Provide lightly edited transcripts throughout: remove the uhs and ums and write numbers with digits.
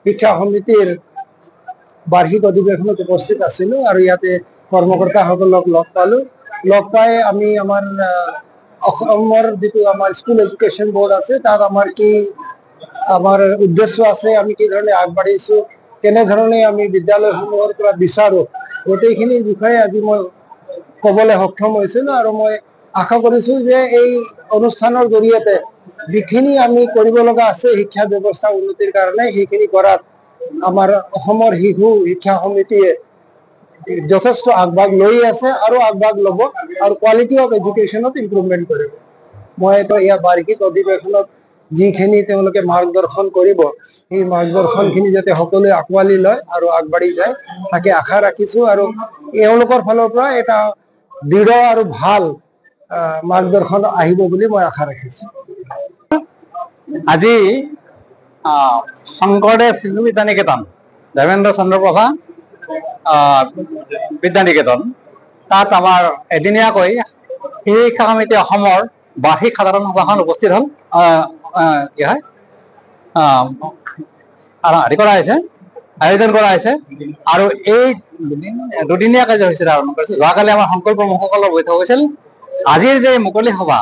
শিক্ষা সমিতিৰ বাৰ্ষিক অধিৱেশনত উপস্থিত আছিলোঁ আৰু ইয়াতে কৰ্মকৰ্তাসকলক লগ পাই আমি আমাৰ অসমৰ যিটো আমাৰ স্কুল এডুকেশ্যন বোৰ্ড আছে তাত আমাৰ উদ্দেশ্য আছে, আমি কি ধৰণে আগবাঢ়িছোঁ, কেনেধৰণে আমি বিদ্যালয়সমূহৰ পৰা বিচাৰোঁ, গোটেইখিনিৰ বিষয়ে আজি মই ক'বলৈ সক্ষম হৈছিলোঁ। আৰু মই আশা কৰিছোঁ যে এই অনুষ্ঠানৰ জৰিয়তে যিখিনি আমি কৰিব লগা আছে শিক্ষা ব্যৱস্থা উন্নতিৰ কাৰণে সেইখিনি কৰাত আমাৰ অসমৰ শিক্ষা সমিতিয়ে যথেষ্ট আগভাগ লৈ আছে আৰু আগভাগ ল'ব আৰু কোৱালিটি অফ এডুকেশ্যনত ইম্প্ৰুভমেণ্ট কৰিব। মই ইয়াৰ বাৰ্ষিক অধিৱেশনত যিখিনি তেওঁলোকে মাৰ্গদৰ্শন কৰিব সেই মাৰ্গদৰ্শনখিনি যাতে সকলোৱে আঁকোৱালি লয় আৰু আগবাঢ়ি যায় তাকে আশা ৰাখিছোঁ আৰু এওঁলোকৰ ফালৰ পৰা এটা দৃঢ় আৰু ভাল মাৰ্গদৰ্শন আহিব বুলি মই আশা ৰাখিছোঁ। আজি শংকৰদেৱ শিশু বিদ্যানিকেতন দেবেন্দ্ৰ চন্দ্ৰপ্ৰভা বিদ্যানিকেতন তাত আমাৰ এদিনীয়াকৈ শিশু শিক্ষা সমিতি অসমৰ বাৰ্ষিক সাধাৰণ সভাখন উপস্থিত হ'ল আয়োজন কৰা হৈছে আৰু এই দুদিনীয়া কাৰ্যসূচীৰে আৰম্ভ কৰিছে। যোৱাকালি আমাৰ সংকল্প প্ৰমুখসকলৰ বৈঠক হৈছিল। আজিৰ যে মুকলি সভা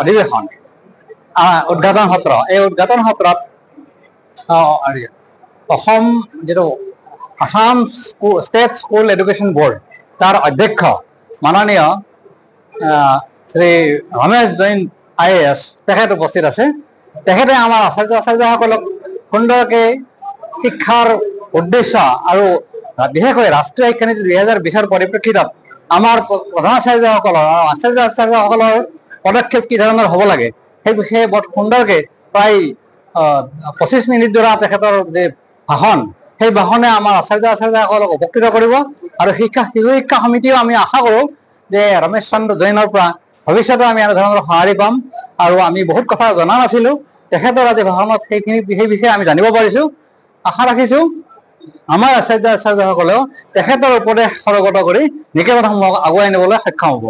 অধিৱেশন উদ্ঘাটন সত্ৰ, এই উদ্ঘাটন সত্ৰত অসম যিটো Assam state school education board তাৰ অধ্যক্ষ মাননীয় শ্ৰী ৰমেশ জৈন IAS তেখেত উপস্থিত আছে। তেখেতে আমাৰ আচাৰ্যসকলক সুন্দৰকৈ শিক্ষাৰ উদ্দেশ্য আৰু বিশেষকৈ ৰাষ্ট্ৰীয় শিক্ষানীতি 2020 পৰিপ্ৰেক্ষিতত আমাৰ প্ৰধান আচাৰ্যসকলৰ পদক্ষেপ কি ধৰণৰ হ'ব লাগে সেই বিষয়ে বৰ সুন্দৰকৈ প্ৰায় 25 মিনিট জোৰা তেখেতৰ যে ভাষণ, সেই ভাষণে আমাৰ আচাৰ্যসকলক উপকৃত কৰিব আৰু শিশু শিক্ষা সমিতিও আমি আশা কৰোঁ যে ৰমেশ চন্দ্ৰ জৈনৰ পৰা ভৱিষ্যতে আমি এনে ধৰণৰ সঁহাৰি পাম। আৰু আমি বহুত কথা জনা নাছিলোঁ, তেখেতৰ আজি ভাষণত সেই বিষয়ে আমি জানিব পাৰিছোঁ। আশা ৰাখিছোঁ আমাৰ আচাৰ্যসকলেও তেখেতৰ উপদেশ সৰগত কৰি নিকেতনসমূহক আগুৱাই নিবলৈ সক্ষম হ'ব।